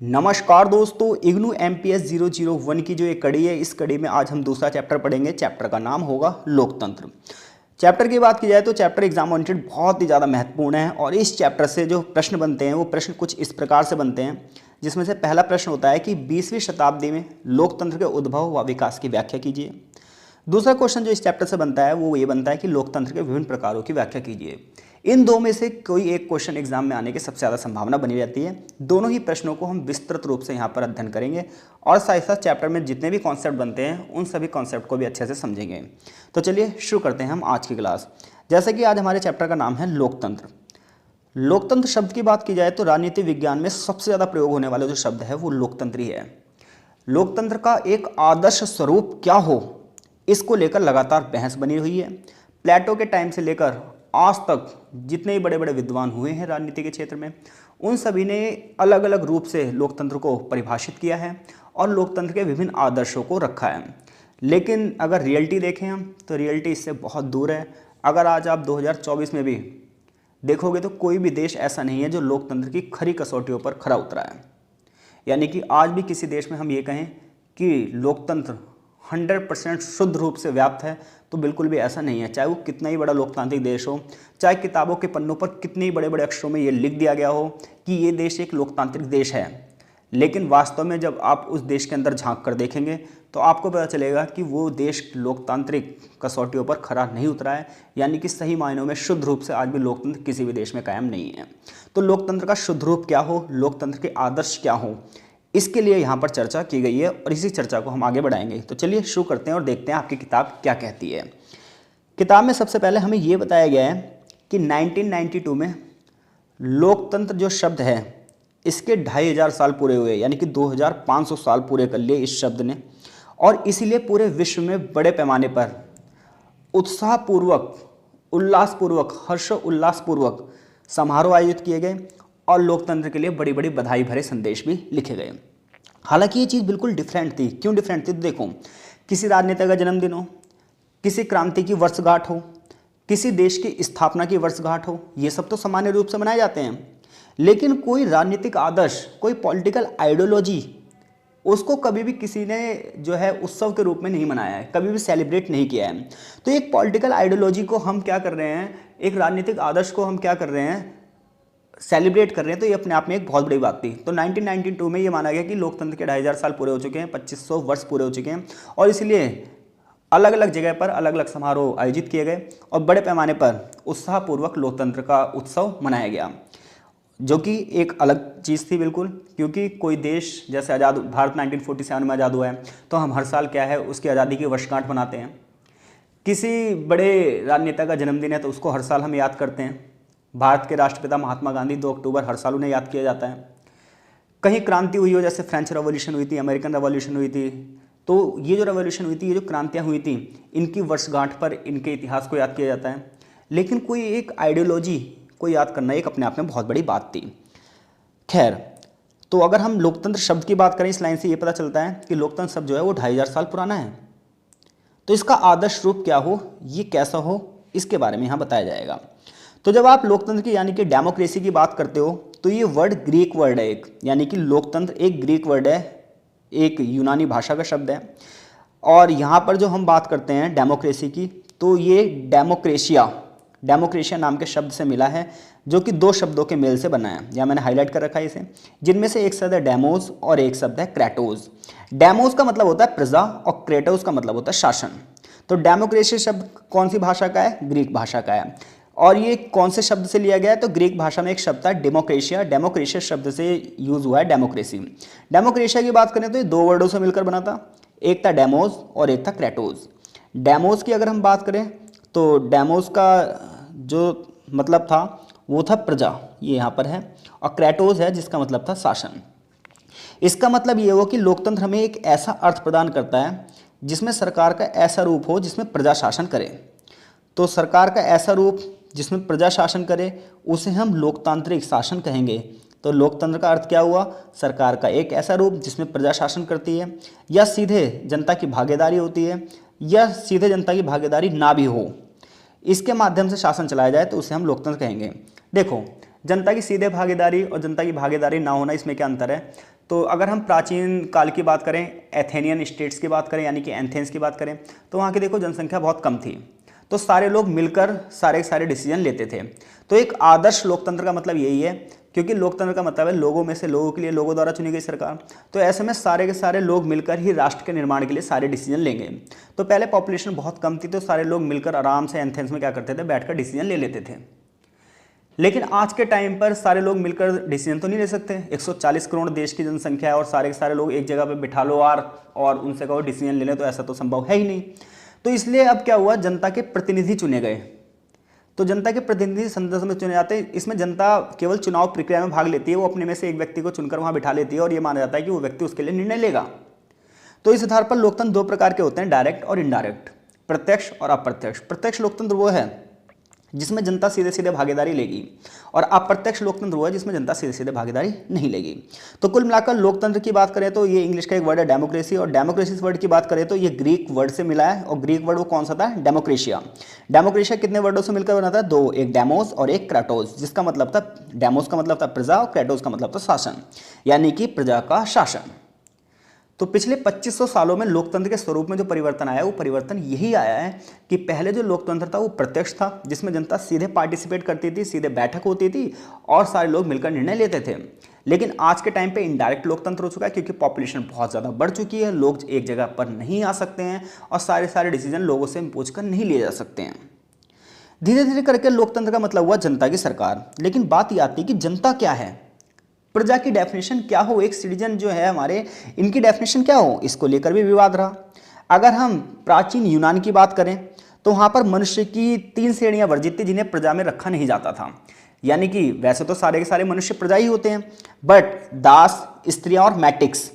नमस्कार दोस्तों, इग्नू MPS 001 की जो एक कड़ी है, इस कड़ी में आज हम दूसरा चैप्टर पढ़ेंगे। चैप्टर का नाम होगा लोकतंत्र। चैप्टर की बात की जाए तो चैप्टर एग्जाम ओरिएंटेड बहुत ही ज़्यादा महत्वपूर्ण है और इस चैप्टर से जो प्रश्न बनते हैं वो प्रश्न कुछ इस प्रकार से बनते हैं, जिसमें से पहला प्रश्न होता है कि 20वीं शताब्दी में लोकतंत्र के उद्भव व विकास की व्याख्या कीजिए। दूसरा क्वेश्चन जो इस चैप्टर से बनता है वो ये बनता है कि लोकतंत्र के विभिन्न प्रकारों की व्याख्या कीजिए। इन दो में से कोई एक क्वेश्चन एग्जाम में आने की सबसे ज़्यादा संभावना बनी रहती है। दोनों ही प्रश्नों को हम विस्तृत रूप से यहाँ पर अध्ययन करेंगे और साथ ही साथ चैप्टर में जितने भी कॉन्सेप्ट बनते हैं उन सभी कॉन्सेप्ट को भी अच्छे से समझेंगे। तो चलिए शुरू करते हैं हम आज की क्लास। जैसे कि आज हमारे चैप्टर का नाम है लोकतंत्र। लोकतंत्र शब्द की बात की जाए तो राजनीति विज्ञान में सबसे ज़्यादा प्रयोग होने वाला जो शब्द है वो लोकतंत्र ही है। लोकतंत्र का एक आदर्श स्वरूप क्या हो, इसको लेकर लगातार बहस बनी हुई है। प्लेटो के टाइम से लेकर आज तक जितने ही बड़े बड़े विद्वान हुए हैं राजनीति के क्षेत्र में, उन सभी ने अलग अलग रूप से लोकतंत्र को परिभाषित किया है और लोकतंत्र के विभिन्न आदर्शों को रखा है। लेकिन अगर रियलिटी देखें हम तो रियलिटी इससे बहुत दूर है। अगर आज आप 2024 में भी देखोगे तो कोई भी देश ऐसा नहीं है जो लोकतंत्र की खरी कसौटियों पर खरा उतरा है। यानी कि आज भी किसी देश में हम ये कहें कि लोकतंत्र 100% शुद्ध रूप से व्याप्त है तो बिल्कुल भी ऐसा नहीं है। चाहे वो कितना ही बड़ा लोकतांत्रिक देश हो, चाहे किताबों के पन्नों पर कितने ही बड़े बड़े अक्षरों में ये लिख दिया गया हो कि ये देश एक लोकतांत्रिक देश है, लेकिन वास्तव में जब आप उस देश के अंदर झांक कर देखेंगे तो आपको पता चलेगा कि वो देश लोकतांत्रिक कसौटियों पर खरा नहीं उतरा है। यानी कि सही मायनों में शुद्ध रूप से आज भी लोकतंत्र किसी भी देश में कायम नहीं है। तो लोकतंत्र का शुद्ध रूप क्या हो, लोकतंत्र के आदर्श क्या हो, इसके लिए यहाँ पर चर्चा की गई है और इसी चर्चा को हम आगे बढ़ाएंगे। तो चलिए शुरू करते हैं और देखते हैं आपकी किताब क्या कहती है। किताब में सबसे पहले हमें ये बताया गया है कि 1992 में लोकतंत्र जो शब्द है इसके 2500 साल पूरे हुए, यानी कि 2500 साल पूरे कर लिए इस शब्द ने, और इसीलिए पूरे विश्व में बड़े पैमाने पर उत्साहपूर्वक, उल्लासपूर्वक, हर्षोल्लासपूर्वक समारोह आयोजित किए गए और लोकतंत्र के लिए बड़ी बड़ी बधाई भरे संदेश भी लिखे गए। हालांकि ये चीज़ बिल्कुल डिफरेंट थी। क्यों डिफरेंट थी? तो देखो, किसी राजनेता का जन्मदिन हो, किसी क्रांति की वर्षगांठ हो, किसी देश की स्थापना की वर्षगांठ हो, ये सब तो सामान्य रूप से मनाए जाते हैं। लेकिन कोई राजनीतिक आदर्श, कोई पॉलिटिकल आइडियोलॉजी, उसको कभी भी किसी ने जो है उत्सव के रूप में नहीं मनाया है, कभी भी सेलिब्रेट नहीं किया है। तो एक पॉलिटिकल आइडियोलॉजी को हम क्या कर रहे हैं, एक राजनीतिक आदर्श को हम क्या कर रहे हैं, सेलिब्रेट कर रहे हैं। तो ये अपने आप में एक बहुत बड़ी बात थी। तो 1992 में ये माना गया कि लोकतंत्र के 2500 साल पूरे हो चुके हैं, 2500 वर्ष पूरे हो चुके हैं और इसलिए अलग अलग जगह पर अलग अलग समारोह आयोजित किए गए और बड़े पैमाने पर उत्साहपूर्वक लोकतंत्र का उत्सव मनाया गया, जो कि एक अलग चीज़ थी बिल्कुल। क्योंकि कोई देश जैसे आज़ाद, भारत 1947 में आज़ाद हुआ है तो हम हर साल क्या है उसकी आज़ादी की वर्षगांठ मनाते हैं। किसी बड़े राजनेता का जन्मदिन है तो उसको हर साल हम याद करते हैं। भारत के राष्ट्रपिता महात्मा गांधी 2 अक्टूबर हर साल उन्हें याद किया जाता है। कहीं क्रांति हुई हो, जैसे फ्रेंच रेवोल्यूशन हुई थी, अमेरिकन रेवोल्यूशन हुई थी, तो ये जो रेवोल्यूशन हुई थी, ये जो क्रांतियाँ हुई थी, इनकी वर्षगांठ पर इनके इतिहास को याद किया जाता है। लेकिन कोई एक आइडियोलॉजी को याद करना एक अपने आप में बहुत बड़ी बात थी। खैर, तो अगर हम लोकतंत्र शब्द की बात करें, इस लाइन से ये पता चलता है कि लोकतंत्र शब्द जो है वो 2500 साल पुराना है। तो इसका आदर्श रूप क्या हो, ये कैसा हो, इसके बारे में यहाँ बताया जाएगा। तो जब आप लोकतंत्र की यानी कि डेमोक्रेसी की बात करते हो तो ये वर्ड ग्रीक वर्ड है एक, यानी कि लोकतंत्र एक ग्रीक वर्ड है, एक यूनानी भाषा का शब्द है। और यहाँ पर जो हम बात करते हैं डेमोक्रेसी की, तो ये डेमोक्रेशिया नाम के शब्द से मिला है, जो कि 2 शब्दों के मेल से बना है। यहाँ मैंने हाईलाइट कर रखा है इसे, जिनमें से एक शब्द है डेमोस और एक शब्द है क्रेटोस। डेमोस का मतलब होता है प्रजा और क्रेटोस का मतलब होता है शासन। तो डेमोक्रेसी शब्द कौन सी भाषा का है? ग्रीक भाषा का है। और ये कौन से शब्द से लिया गया है? तो ग्रीक भाषा में एक शब्द था डेमोक्रेशिया, डेमोक्रेशिया शब्द से यूज हुआ है डेमोक्रेसी। डेमोक्रेशिया की बात करें तो ये 2 वर्डों से मिलकर बना था, एक था डेमोस और एक था क्रेटोस। डेमोस की अगर हम बात करें तो डेमोस का जो मतलब था वो था प्रजा, ये यहाँ पर है, और क्रेटोस है जिसका मतलब था शासन। इसका मतलब ये हो कि लोकतंत्र हमें एक ऐसा अर्थ प्रदान करता है जिसमें सरकार का ऐसा रूप हो जिसमें प्रजा शासन करे। तो सरकार का ऐसा रूप जिसमें प्रजा शासन करे उसे हम लोकतांत्रिक शासन कहेंगे। तो लोकतंत्र का अर्थ क्या हुआ? सरकार का एक ऐसा रूप जिसमें प्रजा शासन करती है, या सीधे जनता की भागीदारी होती है, या सीधे जनता की भागीदारी ना भी हो, इसके माध्यम से शासन चलाया जाए तो उसे हम लोकतंत्र कहेंगे। देखो, जनता की सीधे भागीदारी और जनता की भागीदारी ना होना, इसमें क्या अंतर है? तो अगर हम प्राचीन काल की बात करें, एथेनियन स्टेट्स की बात करें, यानी कि एथेंस की बात करें, तो वहाँ की देखो जनसंख्या बहुत कम थी, तो सारे लोग मिलकर सारे डिसीजन लेते थे। तो एक आदर्श लोकतंत्र का मतलब यही है, क्योंकि लोकतंत्र का मतलब है लोगों में से लोगों के लिए, लोगों द्वारा चुनी गई सरकार। तो ऐसे में सारे के सारे लोग मिलकर ही राष्ट्र के निर्माण के लिए सारे डिसीजन लेंगे। तो पहले पॉपुलेशन बहुत कम थी, तो सारे लोग मिलकर आराम से एथेंस में क्या करते थे, बैठकर डिसीजन ले लेते थे। लेकिन आज के टाइम पर सारे लोग मिलकर डिसीजन तो नहीं ले सकते। 140 करोड़ देश की जनसंख्या है और सारे के सारे लोग एक जगह पे बिठा लो और उनसे कहो डिसीजन ले लें, तो ऐसा तो संभव है ही नहीं। तो इसलिए अब क्या हुआ, जनता के प्रतिनिधि चुने गए। तो जनता के प्रतिनिधि संसद में चुने जाते हैं। इसमें जनता केवल चुनाव प्रक्रिया में भाग लेती है, वो अपने में से एक व्यक्ति को चुनकर वहां बिठा लेती है और ये माना जाता है कि वो व्यक्ति उसके लिए निर्णय लेगा। तो इस आधार पर लोकतंत्र दो प्रकार के होते हैं, डायरेक्ट और इनडायरेक्ट, प्रत्यक्ष और अप्रत्यक्ष। प्रत्यक्ष लोकतंत्र वो है जिसमें जनता सीधे सीधे भागीदारी लेगी, और अप्रत्यक्ष लोकतंत्र वो है जिसमें जनता सीधे सीधे भागीदारी नहीं लेगी। तो कुल मिलाकर लोकतंत्र की बात करें तो ये इंग्लिश का एक वर्ड है डेमोक्रेसी, और डेमोक्रेसी वर्ड की बात करें तो ये ग्रीक वर्ड से मिला है, और ग्रीक वर्ड वो कौन सा था, डेमोक्रेशिया। डेमोक्रेशिया कितने वर्डों से मिलकर बना था, दो, एक डेमोस और एक क्रेटोस, जिसका मतलब था, डेमोस का मतलब था प्रजा और क्रेटोस का मतलब था शासन, यानी कि प्रजा का शासन। तो पिछले 2500 सालों में लोकतंत्र के स्वरूप में जो परिवर्तन आया, वो परिवर्तन यही आया है कि पहले जो लोकतंत्र था वो प्रत्यक्ष था, जिसमें जनता सीधे पार्टिसिपेट करती थी, सीधे बैठक होती थी और सारे लोग मिलकर निर्णय लेते थे। लेकिन आज के टाइम पे इनडायरेक्ट लोकतंत्र हो चुका है, क्योंकि पॉपुलेशन बहुत ज़्यादा बढ़ चुकी है, लोग एक जगह पर नहीं आ सकते हैं और सारे डिसीजन लोगों से पूछकर नहीं लिए जा सकते हैं। धीरे धीरे करके लोकतंत्र का मतलब हुआ जनता की सरकार। लेकिन बात ये आती है कि जनता क्या है, प्रजा की डेफिनेशन क्या हो, एक सिटीजन जो है हमारे, इनकी डेफिनेशन क्या हो, इसको लेकर भी विवाद रहा। अगर हम प्राचीन यूनान की बात करें तो वहाँ पर मनुष्य की 3 श्रेणियाँ वर्जित थी जिन्हें प्रजा में रखा नहीं जाता था। यानी कि वैसे तो सारे के सारे मनुष्य प्रजा ही होते हैं, बट दास, स्त्रियाँ और मैटिक्स।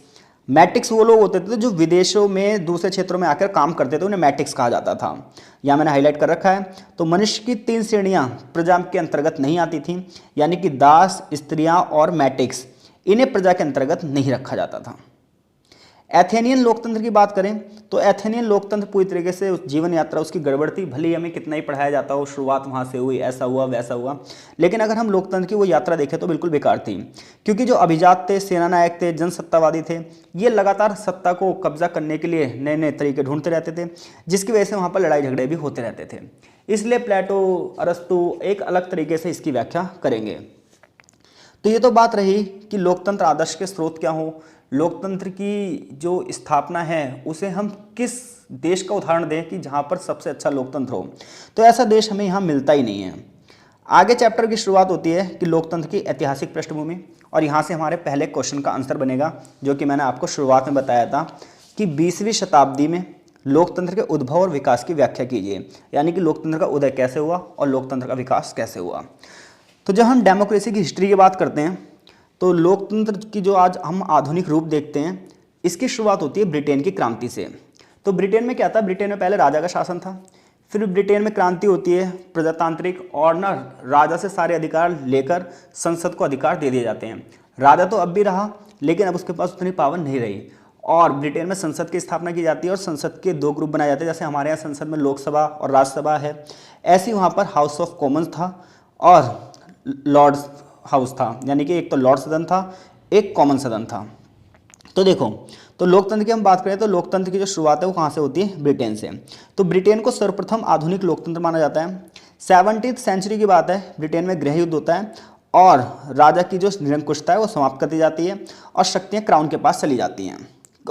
मैटिक्स वो लोग होते थे जो विदेशों में दूसरे क्षेत्रों में आकर काम करते थे, उन्हें मैटिक्स कहा जाता था। यहाँ मैंने हाईलाइट कर रखा है। तो मनुष्य की 3 श्रेणियाँ प्रजा के अंतर्गत नहीं आती थी, यानी कि दास, स्त्रियाँ और मैटिक्स, इन्हें प्रजा के अंतर्गत नहीं रखा जाता था। एथेनियन लोकतंत्र की बात करें तो एथेनियन लोकतंत्र पूरी तरीके से उस जीवन यात्रा उसकी गड़बड़ थी, भले ही हमें कितना ही पढ़ाया जाता हो, शुरुआत वहाँ से हुई, ऐसा हुआ वैसा हुआ, लेकिन अगर हम लोकतंत्र की वो यात्रा देखें तो बिल्कुल बेकार थी। क्योंकि जो अभिजात थे, सेनानायक थे, जनसत्तावादी थे, ये लगातार सत्ता को कब्जा करने के लिए नए नए तरीके ढूंढते रहते थे, जिसकी वजह से वहाँ पर लड़ाई झगड़े भी होते रहते थे। इसलिए प्लेटो, अरस्तु एक अलग तरीके से इसकी व्याख्या करेंगे। तो ये तो बात रही कि लोकतंत्र आदर्श के स्रोत क्या हो, लोकतंत्र की जो स्थापना है उसे हम किस देश का उदाहरण दें कि जहाँ पर सबसे अच्छा लोकतंत्र हो। तो ऐसा देश हमें यहाँ मिलता ही नहीं है। आगे चैप्टर की शुरुआत होती है कि लोकतंत्र की ऐतिहासिक पृष्ठभूमि, और यहाँ से हमारे पहले क्वेश्चन का आंसर बनेगा, जो कि मैंने आपको शुरुआत में बताया था कि 20वीं शताब्दी में लोकतंत्र के उद्भव और विकास की व्याख्या कीजिए, यानी कि लोकतंत्र का उदय कैसे हुआ और लोकतंत्र का विकास कैसे हुआ। तो जब हम डेमोक्रेसी की हिस्ट्री की बात करते हैं तो लोकतंत्र की जो आज हम आधुनिक रूप देखते हैं, इसकी शुरुआत होती है ब्रिटेन की क्रांति से। तो ब्रिटेन में क्या था, ब्रिटेन में पहले राजा का शासन था, फिर ब्रिटेन में क्रांति होती है प्रजातांत्रिक, और ना राजा से सारे अधिकार लेकर संसद को अधिकार दे दिए जाते हैं। राजा तो अब भी रहा, लेकिन अब उसके पास उतनी पावर नहीं रही, और ब्रिटेन में संसद की स्थापना की जाती है, और संसद के 2 ग्रुप बनाए जाते हैं। जैसे हमारे यहाँ संसद में लोकसभा और राज्यसभा है, ऐसे वहाँ पर हाउस ऑफ कॉमन्स था और लॉर्ड्स हाउस था, यानी कि एक तो लॉर्ड सदन था, एक कॉमन सदन था। तो देखो, तो लोकतंत्र की हम बात करें तो लोकतंत्र की जो शुरुआत है वो कहाँ से होती है, ब्रिटेन से। तो ब्रिटेन को सर्वप्रथम आधुनिक लोकतंत्र माना जाता है। 17वीं सेंचुरी की बात है, ब्रिटेन में गृह युद्ध होता है और राजा की जो निरंकुशता है वो समाप्त कर दी जाती है और शक्तियाँ क्राउन के पास चली जाती हैं।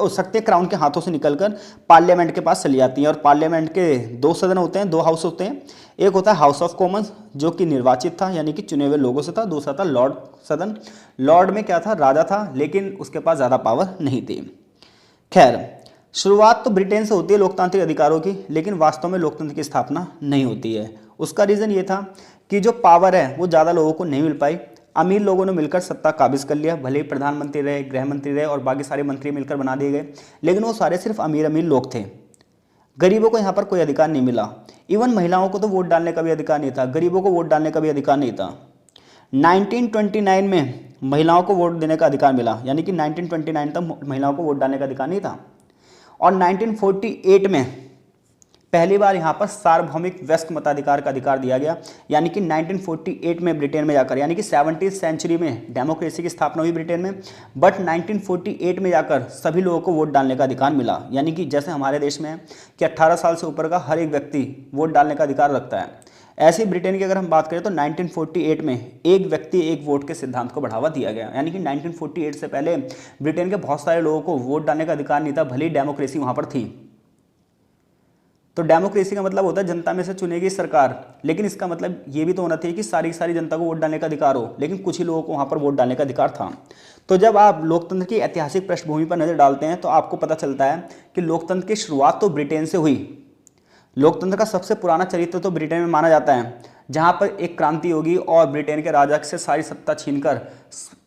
शक्तियाँ क्राउन के हाथों से निकलकर पार्लियामेंट के पास चली जाती हैं, और पार्लियामेंट के 2 सदन होते हैं, 2 हाउस होते हैं। एक होता है हाउस ऑफ कॉमन्स जो कि निर्वाचित था, यानी कि चुने हुए लोगों से था। दूसरा था लॉर्ड सदन। लॉर्ड में क्या था, राजा था, लेकिन उसके पास ज़्यादा पावर नहीं थी। खैर, शुरुआत तो ब्रिटेन से होती है लोकतांत्रिक अधिकारों की, लेकिन वास्तव में लोकतंत्र की स्थापना नहीं होती है। उसका रीज़न ये था कि जो पावर है वो ज़्यादा लोगों को नहीं मिल पाई। अमीर लोगों ने मिलकर सत्ता काबिज कर लिया, भले ही प्रधानमंत्री रहे, गृह मंत्री रहे और बाकी सारे मंत्री मिलकर बना दिए गए, लेकिन वो सारे सिर्फ अमीर अमीर लोग थे। गरीबों को यहाँ पर कोई अधिकार नहीं मिला। इवन महिलाओं को तो वोट डालने का भी अधिकार नहीं था, गरीबों को वोट डालने का भी अधिकार नहीं था। 1929 में महिलाओं को वोट देने का अधिकार मिला, यानी कि 1929 तक महिलाओं को वोट डालने का अधिकार नहीं था। और 1948 में पहली बार यहाँ पर सार्वभौमिक वयस्क मताधिकार का अधिकार दिया गया, यानी कि 1948 में ब्रिटेन में जाकर, यानी कि 17वीं सेंचुरी में डेमोक्रेसी की स्थापना हुई ब्रिटेन में, बट 1948 में जाकर सभी लोगों को वोट डालने का अधिकार मिला। यानी कि जैसे हमारे देश में है कि 18 साल से ऊपर का हर एक व्यक्ति वोट डालने का अधिकार रखता है, ऐसे ही ब्रिटेन की अगर हम बात करें तो 1948 में एक व्यक्ति एक वोट के सिद्धांत को बढ़ावा दिया गया। यानी कि 1948 से पहले ब्रिटेन के बहुत सारे लोगों को वोट डालने का अधिकार नहीं था, भले ही डेमोक्रेसी वहाँ पर थी। तो डेमोक्रेसी का मतलब होता है जनता में से चुनेगी सरकार, लेकिन इसका मतलब ये भी तो होना चाहिए कि सारी की सारी जनता को वोट डालने का अधिकार हो, लेकिन कुछ ही लोगों को वहाँ पर वोट डालने का अधिकार था। तो जब आप लोकतंत्र की ऐतिहासिक पृष्ठभूमि पर नजर डालते हैं तो आपको पता चलता है कि लोकतंत्र की शुरुआत तो ब्रिटेन से हुई। लोकतंत्र का सबसे पुराना चरित्र तो ब्रिटेन में माना जाता है, जहां पर एक क्रांति होगी और ब्रिटेन के राजा से सारी सत्ता छीनकर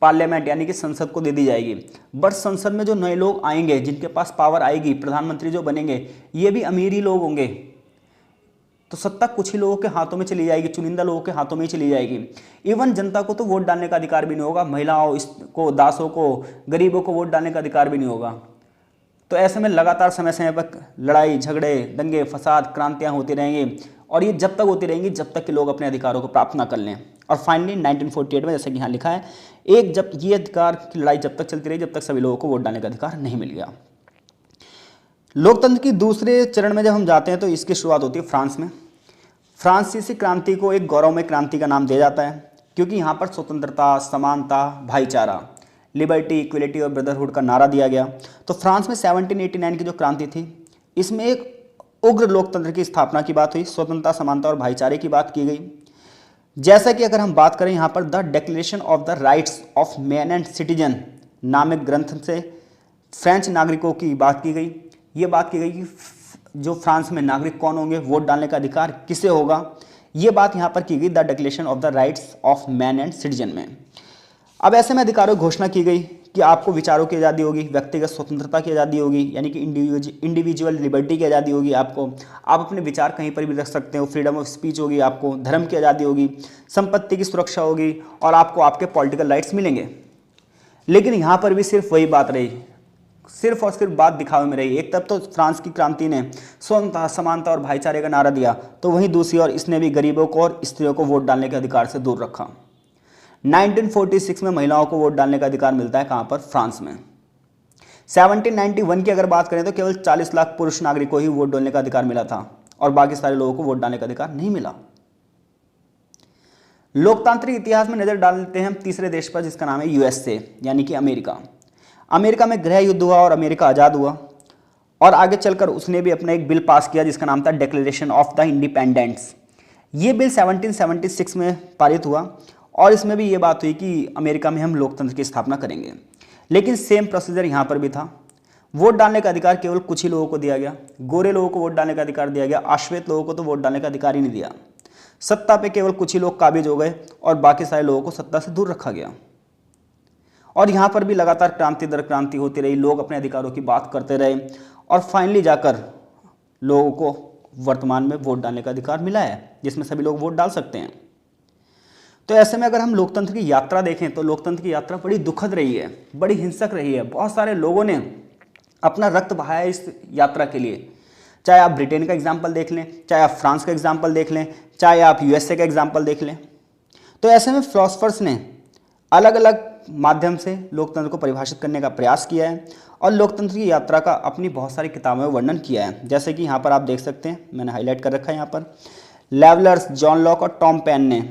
पार्लियामेंट यानी कि संसद को दे दी जाएगी। बट संसद में जो नए लोग आएंगे, जिनके पास पावर आएगी, प्रधानमंत्री जो बनेंगे, ये भी अमीर ही लोग होंगे। तो सत्ता कुछ ही लोगों के हाथों में चली जाएगी, चुनिंदा लोगों के हाथों में ही चली जाएगी। इवन जनता को तो वोट डालने का अधिकार भी नहीं होगा, महिलाओं को, दासों को, गरीबों को वोट डालने का अधिकार भी नहीं होगा। तो ऐसे में लगातार समय समय पर लड़ाई झगड़े, दंगे फसाद, क्रांतियां होती रहेंगी, और ये जब तक होती रहेंगी जब तक कि लोग अपने अधिकारों को प्राप्त ना कर लें। और फाइनली 1948 में, जैसे कि यहाँ लिखा है, जब ये अधिकार की लड़ाई जब तक चलती रही जब तक सभी लोगों को वोट डालने का अधिकार नहीं मिल गया। लोकतंत्र की दूसरे चरण में जब हम जाते हैं तो इसकी शुरुआत होती है फ्रांस में। फ्रांसीसी क्रांति को एक गौरवमय क्रांति का नाम दिया जाता है, क्योंकि यहाँ पर स्वतंत्रता, समानता, भाईचारा, लिबर्टी, इक्वलिटी और ब्रदरहुड का नारा दिया गया। तो फ्रांस में 1789 की जो क्रांति थी, इसमें एक उग्र लोकतंत्र की स्थापना की बात हुई, स्वतंत्रता, समानता और भाईचारे की बात की गई। जैसा कि अगर हम बात करें यहाँ पर the declaration of the rights of man and citizen नामक ग्रंथ से फ्रेंच नागरिकों की बात की गई। ये बात की गई कि जो फ्रांस में नागरिक कौन होंगे, वोट डालने का अधिकार किसे होगा, ये बात यहाँ पर की गई the declaration of the rights of man and citizen में। अब ऐसे में अधिकारों की घोषणा की गई कि आपको विचारों की आज़ादी होगी, व्यक्तिगत स्वतंत्रता की आज़ादी होगी, यानी कि इंडिविजुअल लिबर्टी की आज़ादी होगी। आपको आप अपने विचार कहीं पर भी रख सकते हो, फ्रीडम ऑफ स्पीच होगी, आपको धर्म की आज़ादी होगी, संपत्ति की सुरक्षा होगी, और आपको आपके पॉलिटिकल राइट्स मिलेंगे। लेकिन यहाँ पर भी सिर्फ वही बात रही, सिर्फ और सिर्फ बात दिखावे में रही। एक तरफ तो फ्रांस की क्रांति ने स्वतंत्रता, समानता और भाईचारे का नारा दिया, तो वहीं दूसरी ओर इसने भी गरीबों को और स्त्रियों को वोट डालने के अधिकार से दूर रखा। 1946 में महिलाओं को वोट डालने का अधिकार मिलता है, कहां पर? फ्रांस में। 1791 की अगर बात करें तो केवल 40 लाख पुरुष नागरिकों को ही वोट डालने का अधिकार मिला था और बाकी सारे लोगों को वोट डालने का अधिकार नहीं मिला। लोकतांत्रिक इतिहास में नजर डाल लेते हैं हम तीसरे देश पर, जिसका नाम है यूएसए, यानी कि अमेरिका। अमेरिका में गृह युद्ध हुआ और अमेरिका आजाद हुआ, और आगे चलकर उसने भी अपना एक बिल पास किया जिसका नाम था डिक्लेरेशन ऑफ द इंडिपेंडेंस। ये बिल 1776 में पारित हुआ, और इसमें भी ये बात हुई कि अमेरिका में हम लोकतंत्र की स्थापना करेंगे। लेकिन सेम प्रोसीजर यहाँ पर भी था। वोट डालने का अधिकार केवल कुछ ही लोगों को दिया गया, गोरे लोगों को वोट डालने का अधिकार दिया गया, अश्वेत लोगों को तो वोट डालने का अधिकार ही नहीं दिया। सत्ता पे केवल कुछ ही लोग काबिज हो गए और बाकी सारे लोगों को सत्ता से दूर रखा गया। और यहाँ पर भी लगातार क्रांति दर क्रांति होती रही, लोग अपने अधिकारों की बात करते रहे, और फाइनली जाकर लोगों को वर्तमान में वोट डालने का अधिकार मिला है, जिसमें सभी लोग वोट डाल सकते हैं। तो ऐसे में अगर हम लोकतंत्र की यात्रा देखें तो लोकतंत्र की यात्रा बड़ी दुखद रही है, बड़ी हिंसक रही है। बहुत सारे लोगों ने अपना रक्त बहाया इस यात्रा के लिए। चाहे आप ब्रिटेन का एग्जाम्पल देख लें, चाहे आप फ्रांस का एग्जाम्पल देख लें, चाहे आप यूएसए का एग्जाम्पल देख लें। तो ऐसे में फिलोसफर्स ने अलग अलग माध्यम से लोकतंत्र को परिभाषित करने का प्रयास किया है और लोकतंत्र की यात्रा का अपनी बहुत सारी किताबों में वर्णन किया है। जैसे कि यहाँ पर आप देख सकते हैं, मैंने हाईलाइट कर रखा है यहाँ पर, लेवलर्स, जॉन लॉक और टॉम पेन ने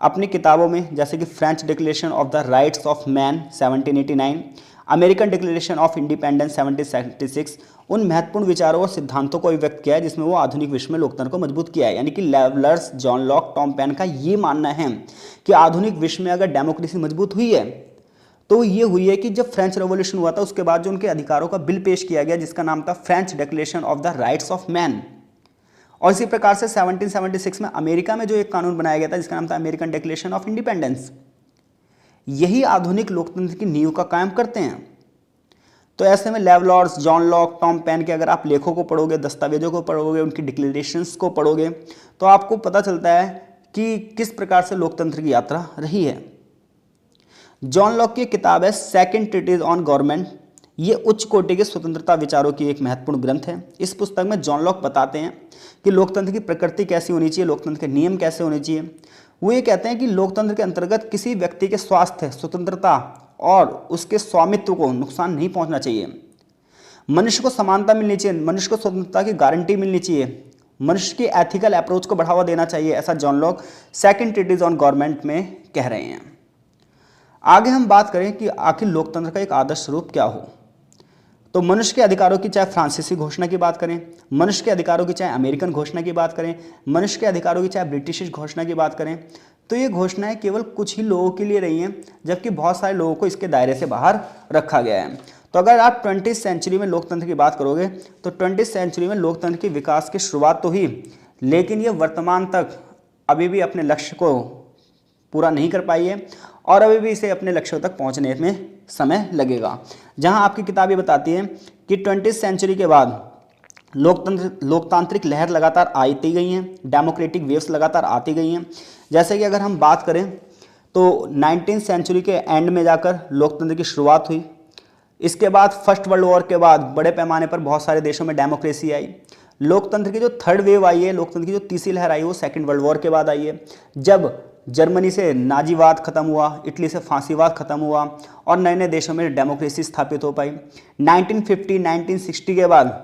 अपनी किताबों में, जैसे कि French declaration of the rights of man 1789, American declaration of independence 1776, उन महत्वपूर्ण विचारों और सिद्धांतों को अभिव्यक्त किया है जिसमें वो आधुनिक विश्व में लोकतंत्र को मजबूत किया है। यानी कि levellers, John Locke, Tom pen का ये मानना है कि आधुनिक विश्व में अगर डेमोक्रेसी मजबूत हुई है तो ये हुई है कि जब फ्रेंच रेवोल्यूशन हुआ था उसके बाद जो उनके अधिकारों का बिल पेश किया गया जिसका नाम था French declaration of the rights of man. और इसी प्रकार से 1776 में अमेरिका में जो एक कानून बनाया गया था जिसका नाम था अमेरिकन डिक्लेरेशन ऑफ इंडिपेंडेंस, यही आधुनिक लोकतंत्र की नींव का कायम करते हैं। तो ऐसे में levellers, John Locke, Tom pen के अगर आप लेखों को पढ़ोगे, दस्तावेजों को पढ़ोगे, उनकी डिक्लेरेशंस को पढ़ोगे तो आपको पता चलता है कि किस प्रकार से लोकतंत्र की यात्रा रही है। जॉन लॉक की किताब है सेकंड ट्रीटीज ऑन गवर्नमेंट, ये उच्च कोटि के स्वतंत्रता विचारों की एक महत्वपूर्ण ग्रंथ है। इस पुस्तक में जॉन लॉक बताते हैं कि लोकतंत्र की प्रकृति कैसी होनी चाहिए, लोकतंत्र के नियम कैसे होने चाहिए। वो ये कहते हैं कि लोकतंत्र के अंतर्गत किसी व्यक्ति के स्वास्थ्य, स्वतंत्रता और उसके स्वामित्व को नुकसान नहीं पहुंचना चाहिए। मनुष्य को समानता मिलनी चाहिए, मनुष्य को स्वतंत्रता की गारंटी मिलनी चाहिए, मनुष्य की एथिकल अप्रोच को बढ़ावा देना चाहिए, ऐसा John Locke second treatise on government में कह रहे हैं। आगे हम बात करें कि आखिर लोकतंत्र का एक आदर्श स्वरूप क्या हो, तो मनुष्य के अधिकारों की चाहे फ्रांसीसी घोषणा की बात करें, मनुष्य के अधिकारों की चाहे अमेरिकन घोषणा की बात करें, मनुष्य के अधिकारों की चाहे ब्रिटिश घोषणा की बात करें, तो ये घोषणाएं केवल कुछ ही लोगों के लिए रही हैं, जबकि बहुत सारे लोगों को इसके दायरे से बाहर रखा गया है। तो अगर आप 20वीं सेंचुरी में लोकतंत्र की बात करोगे तो 20वीं सेंचुरी में लोकतंत्र के विकास की शुरुआत तो हुई, लेकिन ये वर्तमान तक अभी भी अपने लक्ष्य को पूरा नहीं कर पाई है और अभी भी इसे अपने लक्ष्यों तक पहुंचने में समय लगेगा। जहां आपकी किताब ये बताती है कि 20वीं सेंचुरी के बाद लोकतांत्रिक लहर लगातार आती गई हैं, डेमोक्रेटिक वेव्स लगातार आती गई हैं। जैसे कि अगर हम बात करें तो 19वीं सेंचुरी के एंड में जाकर लोकतंत्र की शुरुआत हुई। इसके बाद फर्स्ट वर्ल्ड वॉर के बाद बड़े पैमाने पर बहुत सारे देशों में डेमोक्रेसी आई। लोकतंत्र की जो थर्ड वेव आई है, लोकतंत्र की जो तीसरी लहर आई है, वो सेकेंड वर्ल्ड वॉर के बाद आई है, जब जर्मनी से नाजीवाद खत्म हुआ, इटली से फांसीवाद खत्म हुआ और नए नए देशों में डेमोक्रेसी स्थापित हो पाई। 1950 1960 के बाद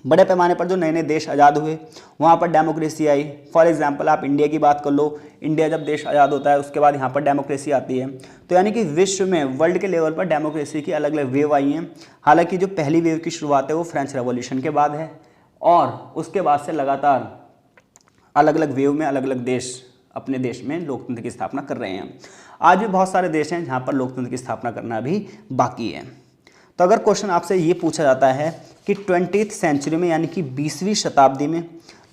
बड़े पैमाने पर जो नए नए देश आज़ाद हुए वहाँ पर डेमोक्रेसी आई। फॉर एग्जांपल आप इंडिया की बात कर लो, इंडिया जब देश आज़ाद होता है उसके बाद यहाँ पर डेमोक्रेसी आती है। तो यानी कि विश्व में, वर्ल्ड के लेवल पर डेमोक्रेसी की अलग अलग वेव आई हैं। हालांकि जो पहली वेव की शुरुआत है वो फ्रेंच रेवोल्यूशन के बाद है और उसके बाद से लगातार अलग अलग वेव में अलग अलग देश अपने देश में लोकतंत्र की स्थापना कर रहे हैं। आज भी बहुत सारे देश हैं जहाँ पर लोकतंत्र की स्थापना करना भी बाकी है। तो अगर क्वेश्चन आपसे ये पूछा जाता है कि 20वीं सेंचुरी में यानी कि 20वीं शताब्दी में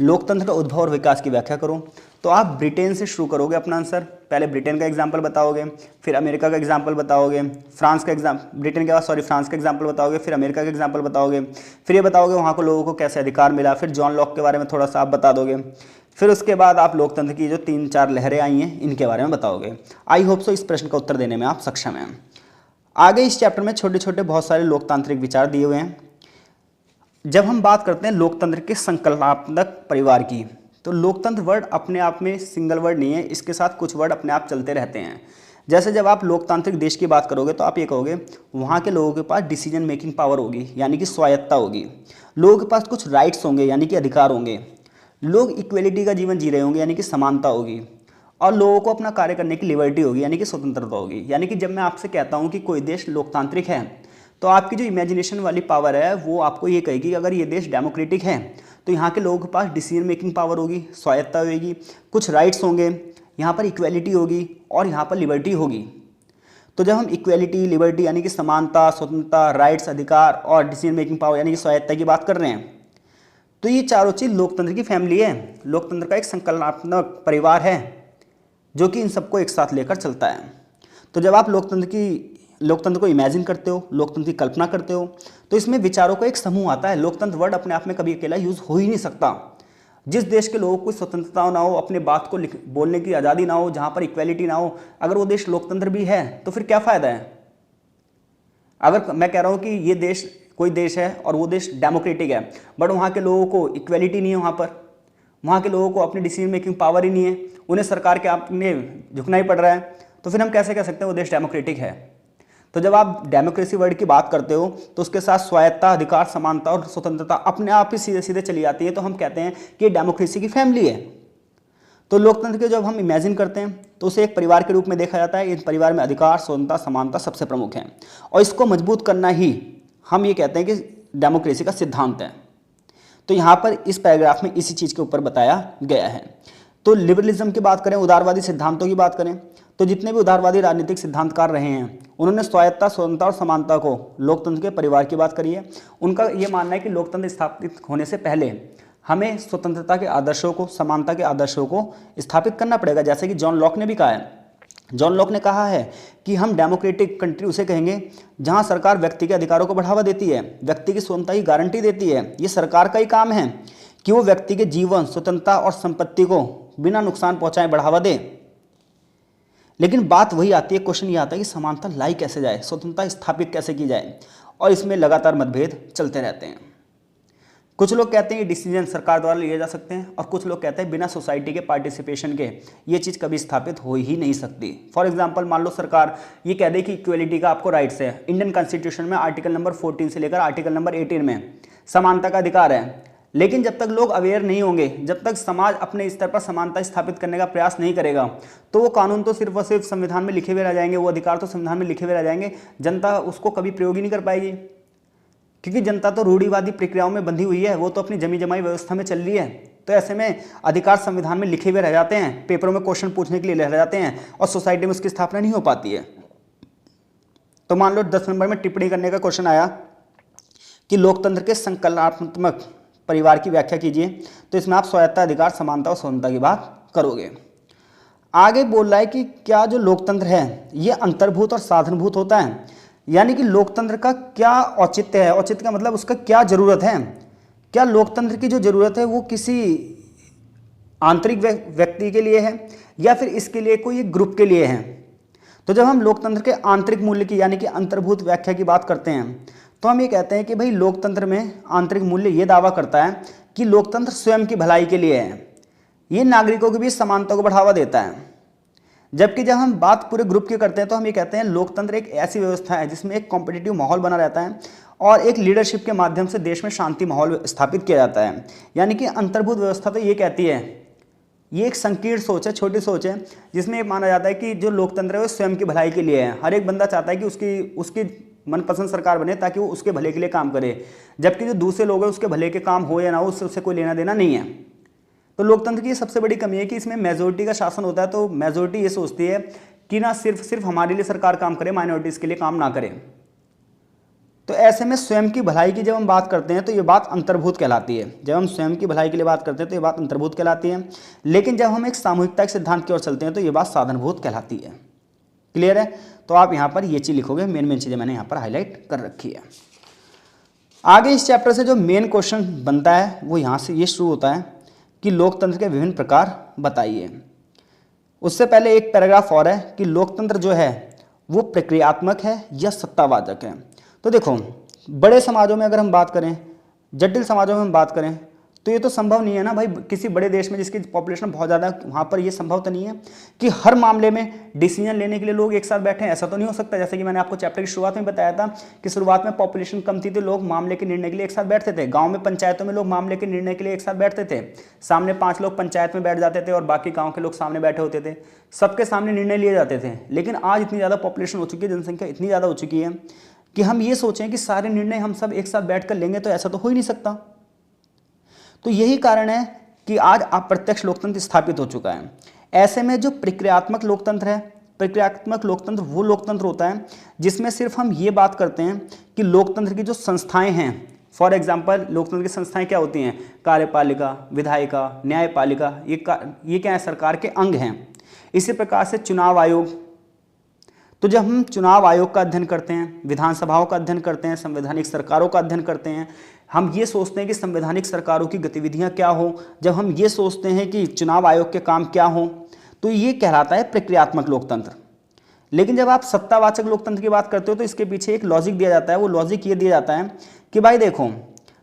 लोकतंत्र का उद्भव और विकास की व्याख्या करो, तो आप ब्रिटेन से शुरू करोगे अपना आंसर। पहले ब्रिटेन का एग्जाम्पल बताओगे, फिर अमेरिका का एग्जाम्पल बताओगे, फ्रांस का ब्रिटेन के बाद फ्रांस का एग्जाम्पल बताओगे, फिर अमेरिका का एग्जाम्पल बताओगे, फिर ये बताओगे वहाँ को लोगों को कैसे अधिकार मिला, फिर जॉन लॉक के बारे में थोड़ा सा आप बता दोगे, फिर उसके बाद आप लोकतंत्र की जो 3-4 लहरें आई हैं इनके बारे में बताओगे। आई होप सो इस प्रश्न का उत्तर देने में आप सक्षम हैं। आगे इस चैप्टर में छोटे छोटे बहुत सारे लोकतांत्रिक विचार दिए हुए हैं। जब हम बात करते हैं लोकतंत्र के संकल्पनात्मक परिवार की, तो लोकतंत्र वर्ड अपने आप में सिंगल वर्ड नहीं है, इसके साथ कुछ वर्ड अपने आप चलते रहते हैं। जैसे जब आप लोकतांत्रिक देश की बात करोगे तो आप ये कहोगे वहाँ के लोगों के पास डिसीजन मेकिंग पावर होगी, यानी कि स्वायत्ता होगी। लोगों के पास कुछ राइट्स होंगे, यानी कि अधिकार होंगे। लोग इक्वेलिटी का जीवन जी रहे होंगे, यानी कि समानता होगी। और लोगों को अपना कार्य करने की लिबर्टी होगी, यानी कि स्वतंत्रता होगी। यानी कि जब मैं आपसे कहता हूँ कि कोई देश लोकतांत्रिक है तो आपकी जो इमेजिनेशन वाली पावर है वो आपको ये कहेगी कि अगर ये देश डेमोक्रेटिक है तो यहाँ के लोगों के पास डिसीजन मेकिंग पावर होगी, स्वायत्ता होगी, कुछ राइट्स होंगे, यहाँ पर इक्वेलिटी होगी और यहाँ पर लिबर्टी होगी। तो जब हम इक्वेलिटी, लिबर्टी यानी कि समानता, स्वतंत्रता, राइट्स, अधिकार और डिसीजन मेकिंग पावर यानी कि स्वायत्ता की बात कर रहे हैं, तो ये चारों चीज़ लोकतंत्र की फैमिली है। लोकतंत्र का एक संकल्पनात्मक परिवार है जो कि इन सबको एक साथ लेकर चलता है। तो जब आप लोकतंत्र को इमेजिन करते हो, लोकतंत्र की कल्पना करते हो, तो इसमें विचारों का एक समूह आता है। लोकतंत्र वर्ड अपने आप में कभी अकेला यूज़ हो ही नहीं सकता। जिस देश के लोगों को स्वतंत्रता ना हो, अपने बात को बोलने की आज़ादी ना हो, जहाँ पर इक्वेलिटी ना हो, अगर वो देश लोकतंत्र भी है तो फिर क्या फ़ायदा है। अगर मैं कह रहा हूँ कि ये देश, कोई देश है और वो देश डेमोक्रेटिक है, बट वहाँ के लोगों को इक्वेलिटी नहीं है, वहाँ के लोगों को अपनी डिसीजन मेकिंग पावर ही नहीं है, उन्हें सरकार के आपने झुकना ही पड़ रहा है, तो फिर हम कैसे कह सकते हैं वो देश डेमोक्रेटिक है। तो जब आप डेमोक्रेसी वर्ड की बात करते हो तो उसके साथ स्वायत्ता, अधिकार, समानता और स्वतंत्रता अपने आप ही सीधे सीधे चली जाती है। तो हम कहते हैं कि ये डेमोक्रेसी की फैमिली है। तो लोकतंत्र के जब हम इमेजिन करते हैं तो उसे एक परिवार के रूप में देखा जाता है। इस परिवार में अधिकार, स्वतंत्रता, समानता सबसे प्रमुख हैं और इसको मजबूत करना ही हम ये कहते हैं कि डेमोक्रेसी का सिद्धांत है। तो यहाँ पर इस पैराग्राफ में इसी चीज़ के ऊपर बताया गया है। तो लिबरलिज्म की बात करें, उदारवादी सिद्धांतों की बात करें, तो जितने भी उदारवादी राजनीतिक सिद्धांतकार रहे हैं उन्होंने स्वायत्ता, स्वतंत्रता और समानता को लोकतंत्र के परिवार की बात करी है। उनका ये मानना है कि लोकतंत्र स्थापित होने से पहले हमें स्वतंत्रता के आदर्शों को, समानता के आदर्शों को स्थापित करना पड़ेगा। जैसे कि जॉन लॉक ने भी कहा है। जॉन लॉक ने कहा है कि हम डेमोक्रेटिक कंट्री उसे कहेंगे जहां सरकार व्यक्ति के अधिकारों को बढ़ावा देती है, व्यक्ति की स्वतंत्रता की गारंटी देती है। ये सरकार का ही काम है कि वो व्यक्ति के जीवन, स्वतंत्रता और संपत्ति को बिना नुकसान पहुंचाए बढ़ावा दे। लेकिन बात वही आती है, क्वेश्चन ये आता है कि समानता लाई कैसे जाए, स्वतंत्रता स्थापित कैसे की जाए। और इसमें लगातार मतभेद चलते रहते हैं। कुछ लोग कहते हैं ये डिसीजन सरकार द्वारा लिए जा सकते हैं और कुछ लोग कहते हैं बिना सोसाइटी के पार्टिसिपेशन के ये चीज़ कभी स्थापित हो ही नहीं सकती। फॉर एग्जांपल मान लो सरकार ये कह दे कि इक्वलिटी का आपको राइट्स है, इंडियन कॉन्स्टिट्यूशन में आर्टिकल नंबर 14 से लेकर आर्टिकल नंबर 18 में समानता का अधिकार है, लेकिन जब तक लोग अवेयर नहीं होंगे, जब तक समाज अपने स्तर पर समानता स्थापित करने का प्रयास नहीं करेगा, तो वो कानून तो सिर्फ और सिर्फ संविधान में लिखे हुए रह जाएंगे, वो अधिकार तो संविधान में लिखे हुए रह जाएंगे, जनता उसको कभी प्रयोग ही नहीं कर पाएगी, क्योंकि जनता तो रूढ़िवादी प्रक्रियाओं में बंधी हुई है, वो तो अपनी जमी जमाई व्यवस्था में चल रही है। तो ऐसे में अधिकार संविधान में लिखे हुए रह जाते हैं, पेपरों में क्वेश्चन पूछने के लिए रह जाते हैं और सोसाइटी में उसकी स्थापना नहीं हो पाती है। तो मान लो 10 नंबर में टिप्पणी करने का क्वेश्चन आया कि लोकतंत्र के संकल्पनात्मक परिवार की व्याख्या कीजिए, तो इसमें आप स्वायत्ता, अधिकार, समानता और स्वतंत्रता की बात करोगे। आगे बोल रहा है कि क्या जो लोकतंत्र है ये अंतर्भूत और साधनभूत होता है, यानी कि लोकतंत्र का क्या औचित्य है, औचित्य का मतलब उसका क्या जरूरत है, क्या लोकतंत्र की जो जरूरत है वो किसी आंतरिक व्यक्ति के लिए है या फिर इसके लिए कोई एक ग्रुप के लिए है। तो जब हम लोकतंत्र के आंतरिक मूल्य की यानी कि अंतर्भूत व्याख्या की बात करते हैं तो हम ये कहते हैं कि भाई लोकतंत्र में आंतरिक मूल्य ये दावा करता है कि लोकतंत्र स्वयं की भलाई के लिए है, ये नागरिकों के बीच समानता को बढ़ावा देता है। जबकि जब हम बात पूरे ग्रुप की करते हैं तो हम ये कहते हैं लोकतंत्र एक ऐसी व्यवस्था है जिसमें एक कॉम्पिटिटिव माहौल बना रहता है और एक लीडरशिप के माध्यम से देश में शांति माहौल स्थापित किया जाता है। यानी कि अंतर्भूत व्यवस्था तो ये कहती है, ये एक संकीर्ण सोच है, छोटी सोच है, जिसमें ये माना जाता है कि जो लोकतंत्र है वो स्वयं की भलाई के लिए है। हर एक बंदा चाहता है कि उसकी मनपसंद सरकार बने ताकि वो उसके भले के लिए काम करे, जबकि जो दूसरे लोग हैं उसके भले के काम हो या ना हो उससे कोई लेना देना नहीं है। तो लोकतंत्र की सबसे बड़ी कमी है कि इसमें मेजोरिटी का शासन होता है, तो मेजोरिटी ये सोचती है कि ना सिर्फ हमारे लिए सरकार काम करे, माइनॉरिटीज़ के लिए काम ना करे। तो ऐसे में स्वयं की भलाई की जब हम बात करते हैं तो ये बात अंतर्भूत कहलाती है। जब हम स्वयं की भलाई के लिए बात करते हैं तो ये बात अंतर्भूत कहलाती है, लेकिन जब हम एक सामूहिकता के सिद्धांत की ओर चलते हैं तो ये बात साधनभूत कहलाती है। क्लियर है? तो आप यहाँ पर ये चीज़ लिखोगे, मेन चीज़ें मैंने यहाँ पर हाईलाइट कर रखी है। आगे इस चैप्टर से जो मेन क्वेश्चन बनता है वो यहाँ से ये शुरू होता है कि लोकतंत्र के विभिन्न प्रकार बताइए। उससे पहले एक पैराग्राफ और है कि लोकतंत्र जो है वो प्रक्रियात्मक है या सत्तावाचक है। तो देखो, बड़े समाजों में अगर हम बात करें, जटिल समाजों में हम बात करें, तो ये तो संभव नहीं है ना भाई, किसी बड़े देश में जिसकी पॉपुलेशन बहुत ज़्यादा है वहाँ पर ये संभव तो नहीं है कि हर मामले में डिसीजन लेने के लिए लोग एक साथ बैठे हैं। ऐसा तो नहीं हो सकता। जैसे कि मैंने आपको चैप्टर की शुरुआत में बताया था कि शुरुआत में पॉपुलेशन कम थी तो लोग मामले के निर्णय के लिए एक साथ बैठते थे। गाँव में पंचायतों में लोग मामले के निर्णय के लिए एक साथ बैठते थे, सामने 5 लोग पंचायत में बैठ जाते थे और बाकी गाँव के लोग सामने बैठे होते थे, सबके सामने निर्णय लिए जाते थे। लेकिन आज इतनी ज़्यादा पॉपुलेशन हो चुकी है, जनसंख्या इतनी ज़्यादा हो चुकी है कि हम ये सोचें कि सारे निर्णय हम सब एक साथ बैठ कर लेंगे, तो ऐसा तो हो ही नहीं सकता। तो यही कारण है कि आज अप्रत्यक्ष लोकतंत्र स्थापित हो चुका है। ऐसे में जो प्रक्रियात्मक लोकतंत्र है, प्रक्रियात्मक लोकतंत्र वो लोकतंत्र होता है जिसमें सिर्फ हम ये बात करते हैं कि लोकतंत्र की जो संस्थाएं हैं, फॉर एग्जांपल लोकतंत्र की संस्थाएं क्या होती हैं, कार्यपालिका, विधायिका, न्यायपालिका, ये क्या है, सरकार के अंग हैं। इसी प्रकार से चुनाव आयोग, तो जब हम चुनाव आयोग का अध्ययन करते हैं, विधानसभाओं का अध्ययन करते हैं, संवैधानिक सरकारों का अध्ययन करते हैं, हम ये सोचते हैं कि संवैधानिक सरकारों की गतिविधियां क्या हो, जब हम ये सोचते हैं कि चुनाव आयोग के काम क्या हो, तो ये कहलाता है प्रक्रियात्मक लोकतंत्र। लेकिन जब आप सत्तावाचक लोकतंत्र की बात करते हो तो इसके पीछे एक लॉजिक दिया जाता है। वो लॉजिक ये दिया जाता है कि भाई देखो,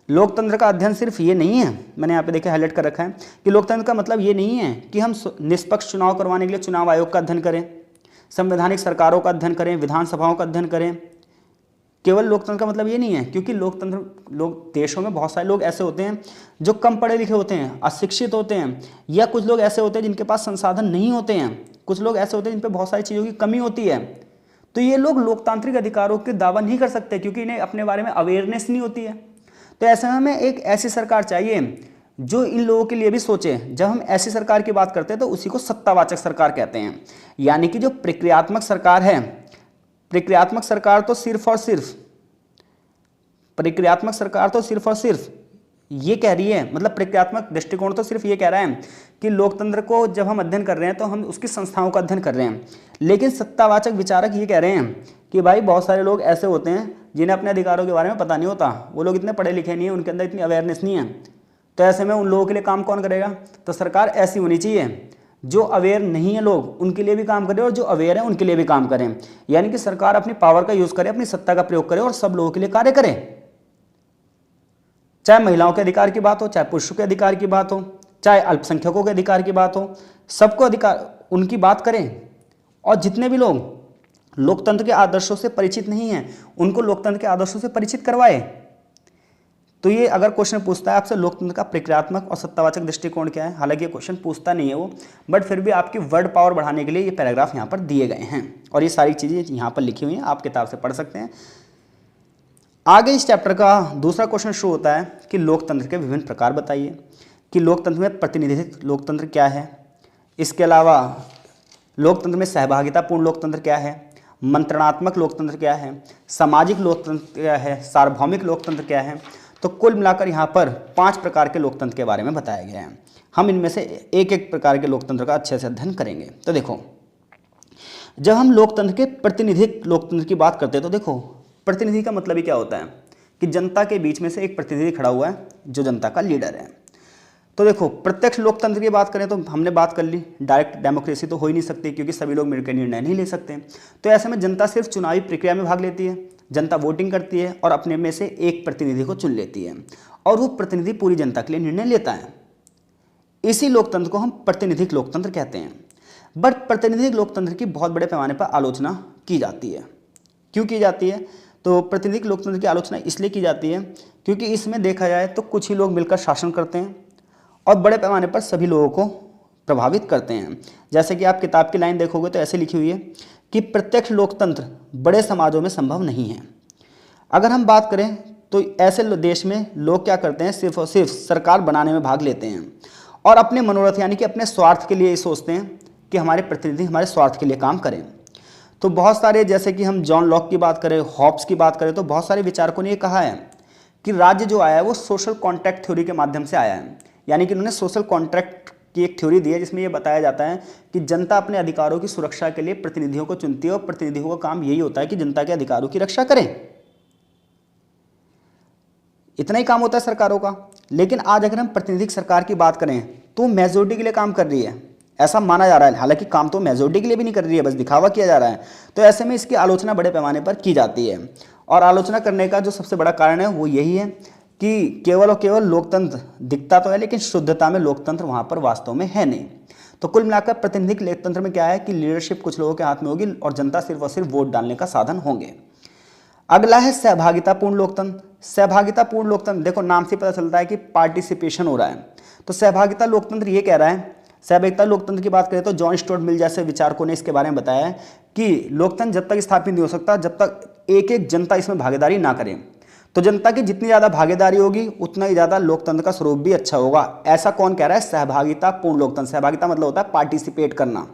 लोकतंत्र का अध्ययन सिर्फ ये नहीं है, मैंने यहाँ पे देखा हाईलाइट कर रखा है कि लोकतंत्र का मतलब ये नहीं है कि हम निष्पक्ष चुनाव करवाने के लिए चुनाव आयोग का अध्ययन करें, संवैधानिक सरकारों का अध्ययन करें, विधानसभाओं का अध्ययन करें। केवल लोकतंत्र का मतलब ये नहीं है, क्योंकि लोग देशों में बहुत सारे लोग ऐसे होते हैं जो कम पढ़े लिखे होते हैं, अशिक्षित होते हैं, या कुछ लोग ऐसे होते हैं जिनके पास संसाधन नहीं होते हैं, कुछ लोग ऐसे होते हैं जिन पे बहुत सारी चीज़ों की कमी होती है। तो ये लोग लोकतांत्रिक अधिकारों के दावा नहीं कर सकते क्योंकि इन्हें अपने बारे में अवेयरनेस नहीं होती है। तो ऐसे में हमें एक ऐसी सरकार चाहिए जो इन लोगों के लिए भी सोचे। जब हम ऐसी सरकार की बात करते हैं तो उसी को सत्तावाचक सरकार कहते हैं। यानी कि जो प्रक्रियात्मक सरकार है, प्रक्रियात्मक सरकार तो सिर्फ और सिर्फ ये कह रही है, मतलब प्रक्रियात्मक दृष्टिकोण तो सिर्फ ये कह रहा है कि लोकतंत्र को जब हम अध्ययन कर रहे हैं तो हम उसकी संस्थाओं का अध्ययन कर रहे हैं। लेकिन सत्तावाचक विचारक ये कह रहे हैं कि भाई बहुत सारे लोग ऐसे होते हैं जिन्हें अपने अधिकारों के बारे में पता नहीं होता, वो लोग इतने पढ़े लिखे नहीं हैं, उनके अंदर इतनी अवेयरनेस नहीं है। तो ऐसे में उन लोगों के लिए काम कौन करेगा? तो सरकार ऐसी होनी चाहिए जो अवेयर नहीं है लोग उनके लिए भी काम करें और जो अवेयर है उनके लिए भी काम करें। यानी कि सरकार अपनी पावर का यूज करे, अपनी सत्ता का प्रयोग करे और सब लोगों के लिए कार्य करे। चाहे महिलाओं के अधिकार की बात हो, चाहे पुरुषों के अधिकार की बात हो, चाहे अल्पसंख्यकों के अधिकार की बात हो, सबको अधिकार उनकी बात करें। और जितने भी लोग लोकतंत्र के आदर्शों से परिचित नहीं हैं उनको लोकतंत्र के आदर्शों से परिचित करवाए। तो ये अगर क्वेश्चन पूछता है आपसे लोकतंत्र का प्रक्रियात्मक और सत्तावाचक दृष्टिकोण क्या है, हालांकि ये क्वेश्चन पूछता नहीं है वो, बट फिर भी आपकी वर्ड पावर बढ़ाने के लिए ये पैराग्राफ यहाँ पर दिए गए हैं और ये सारी चीज़ें यहाँ पर लिखी हुई हैं, आप किताब से पढ़ सकते हैं। आगे इस चैप्टर का दूसरा क्वेश्चन शुरू होता है कि लोकतंत्र के विभिन्न प्रकार बताइए, कि लोकतंत्र में प्रतिनिधित्व लोकतंत्र क्या है, इसके अलावा लोकतंत्र में सहभागितापूर्ण लोकतंत्र क्या है, मंत्रणात्मक लोकतंत्र क्या है, सामाजिक लोकतंत्र क्या है, सार्वभौमिक लोकतंत्र क्या है। तो कुल मिलाकर यहाँ पर 5 प्रकार के लोकतंत्र के बारे में बताया गया है। हम इनमें से एक एक प्रकार के लोकतंत्र का अच्छे से अध्ययन करेंगे। तो देखो, जब हम लोकतंत्र के प्रतिनिधिक लोकतंत्र की बात करते हैं तो देखो, प्रतिनिधि का मतलब ही क्या होता है कि जनता के बीच में से एक प्रतिनिधि खड़ा हुआ है जो जनता का लीडर है। तो देखो, प्रत्यक्ष लोकतंत्र की बात करें तो हमने बात कर ली, डायरेक्ट डेमोक्रेसी तो हो ही नहीं सकती क्योंकि सभी लोग मिलकर निर्णय नहीं ले सकते। तो ऐसे में जनता सिर्फ चुनावी प्रक्रिया में भाग लेती है, जनता वोटिंग करती है और अपने में से एक प्रतिनिधि को चुन लेती है और वो प्रतिनिधि पूरी जनता के लिए निर्णय लेता है। इसी लोकतंत्र को हम प्रतिनिधिक लोकतंत्र कहते हैं। बट प्रतिनिधिक लोकतंत्र की बहुत बड़े पैमाने पर आलोचना की जाती है। क्यों की जाती है? तो प्रतिनिधिक लोकतंत्र की आलोचना इसलिए की जाती है क्योंकि इसमें देखा जाए तो कुछ ही लोग मिलकर शासन करते हैं और बड़े पैमाने पर सभी लोगों को प्रभावित करते हैं। जैसे कि आप किताब की लाइन देखोगे तो ऐसे लिखी हुई है कि प्रत्यक्ष लोकतंत्र बड़े समाजों में संभव नहीं है। अगर हम बात करें तो ऐसे देश में लोग क्या करते हैं, सिर्फ और सिर्फ सरकार बनाने में भाग लेते हैं और अपने मनोरथ यानी कि अपने स्वार्थ के लिए सोचते हैं कि हमारे प्रतिनिधि हमारे स्वार्थ के लिए काम करें। तो बहुत सारे, जैसे कि हम जॉन लॉक की बात करें, हॉब्स की बात करें, तो बहुत सारे विचारकों ने ये कहा है कि राज्य जो आया है वो सोशल कॉन्ट्रैक्ट थ्योरी के माध्यम से आया है। यानी कि उन्होंने सोशल कॉन्ट्रैक्ट की एक थ्योरी दी है जिसमें यह बताया जाता है कि जनता अपने अधिकारों की सुरक्षा के लिए प्रतिनिधियों को चुनती है और प्रतिनिधियों का काम यही होता है कि जनता के अधिकारों की रक्षा करें। इतना ही काम होता है सरकारों का। लेकिन आज अगर हम प्रतिनिधिक सरकार की बात करें तो मेजोरिटी के लिए काम कर रही है, ऐसा माना जा रहा है। हालांकि काम तो मेजोरिटी के लिए भी नहीं कर रही है, बस दिखावा किया जा रहा है। तो ऐसे में इसकी आलोचना बड़े पैमाने पर की जाती है और आलोचना करने का जो सबसे बड़ा कारण है वो यही है कि केवल और केवल लोकतंत्र दिखता तो है लेकिन शुद्धता में लोकतंत्र वहां पर वास्तव में है नहीं। तो कुल मिलाकर प्रतिनिधिक लोकतंत्र में क्या है कि लीडरशिप कुछ लोगों के हाथ में होगी और जनता सिर्फ और सिर्फ वोट डालने का साधन होंगे। अगला है सहभागितापूर्ण लोकतंत्र। सहभागितापूर्ण लोकतंत्र, देखो नाम से पता चलता है कि पार्टिसिपेशन हो रहा है। तो सहभागिता लोकतंत्र ये कह रहा है, सहभागिता लोकतंत्र की बात करें तो जॉन स्टुअर्ट मिल जैसे विचारकों ने इसके बारे में बताया है कि लोकतंत्र जब तक स्थापित नहीं हो सकता जब तक एक एक जनता इसमें भागीदारी ना करे। तो जनता की जितनी ज़्यादा भागीदारी होगी उतना ही ज़्यादा लोकतंत्र का स्वरूप भी अच्छा होगा। ऐसा कौन कह रहा है? सहभागितापूर्ण लोकतंत्र। सहभागिता मतलब होता है पार्टिसिपेट करना।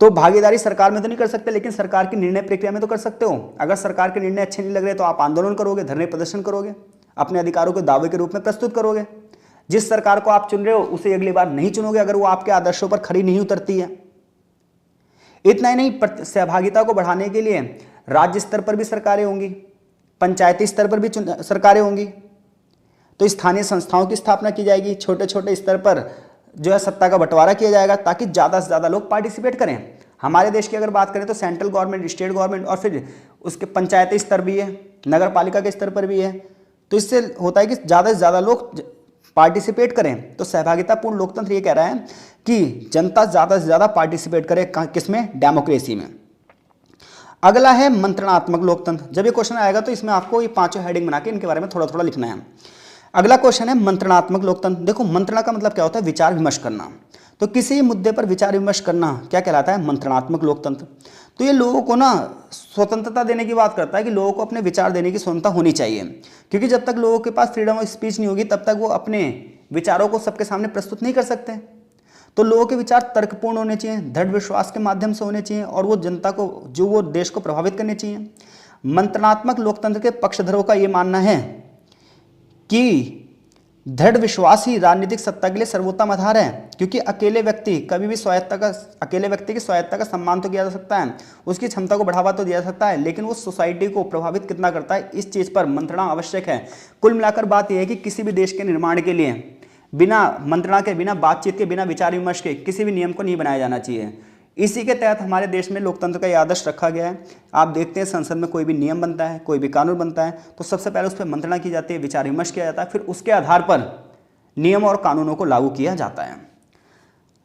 तो भागीदारी सरकार में तो नहीं कर सकते लेकिन सरकार की निर्णय प्रक्रिया में तो कर सकते हो। अगर सरकार के निर्णय अच्छे नहीं लग रहे तो आप आंदोलन करोगे, धरने प्रदर्शन करोगे, अपने अधिकारों को दावे के रूप में प्रस्तुत करोगे। जिस सरकार को आप चुन रहे हो उसे अगली बार नहीं चुनोगे अगर वो आपके आदर्शों पर खरी नहीं उतरती है। इतना ही नहीं, सहभागिता को बढ़ाने के लिए राज्य स्तर पर भी सरकारें होंगी, पंचायती स्तर पर भी सरकारें होंगी। तो स्थानीय संस्थाओं की स्थापना की जाएगी, छोटे छोटे स्तर पर जो है सत्ता का बंटवारा किया जाएगा ताकि ज़्यादा से ज़्यादा लोग पार्टिसिपेट करें। हमारे देश की अगर बात करें तो सेंट्रल गवर्नमेंट, स्टेट गवर्नमेंट और फिर उसके पंचायती स्तर भी है, नगर पालिका के स्तर पर भी है। तो इससे होता है कि ज़्यादा से ज़्यादा लोग पार्टिसिपेट करें। तो सहभागितापूर्ण लोकतंत्र ये कह रहा है कि जनता ज़्यादा से ज़्यादा पार्टिसिपेट करे, किसमें? डेमोक्रेसी में। अगला है मंत्रणात्मक लोकतंत्र। जब ये क्वेश्चन आएगा तो इसमें आपको ये पांचों हेडिंग बना के इनके बारे में थोड़ा थोड़ा लिखना है। अगला क्वेश्चन है मंत्रणात्मक लोकतंत्र। देखो, मंत्रणा का मतलब क्या होता है? विचार विमर्श करना। तो किसी मुद्दे पर विचार विमर्श करना क्या कहलाता है? मंत्रणात्मक लोकतंत्र। तो ये लोगों को ना स्वतंत्रता देने की बात करता है कि लोगों को अपने विचार देने की स्वतंत्रता होनी चाहिए, क्योंकि जब तक लोगों के पास फ्रीडम ऑफ स्पीच नहीं होगी तब तक वो अपने विचारों को सबके सामने प्रस्तुत नहीं कर सकते। तो लोगों के विचार तर्कपूर्ण होने चाहिए, दृढ़ विश्वास के माध्यम से होने चाहिए और वो जनता को, जो वो देश को प्रभावित करने चाहिए। मंत्रणात्मक लोकतंत्र के पक्षधरों का ये मानना है कि दृढ़ विश्वास ही राजनीतिक सत्ता के लिए सर्वोत्तम आधार है, क्योंकि अकेले व्यक्ति की स्वायत्तता का सम्मान तो किया जा सकता है, उसकी क्षमता को बढ़ावा तो दिया जा सकता है, लेकिन वो सोसाइटी को प्रभावित कितना करता है इस चीज़ पर मंत्रणा आवश्यक है। कुल मिलाकर बात यह है कि किसी भी देश के निर्माण के लिए बिना मंत्रणा के, बिना बातचीत के, बिना विचार विमर्श के किसी भी नियम को नहीं बनाया जाना चाहिए। इसी के तहत हमारे देश में लोकतंत्र का ये आदर्श रखा गया है। आप देखते हैं संसद में कोई भी नियम बनता है, कोई भी कानून बनता है तो सबसे पहले उस पर मंत्रणा की जाती है, विचार विमर्श किया जाता है, फिर उसके आधार पर नियम और कानूनों को लागू किया जाता है।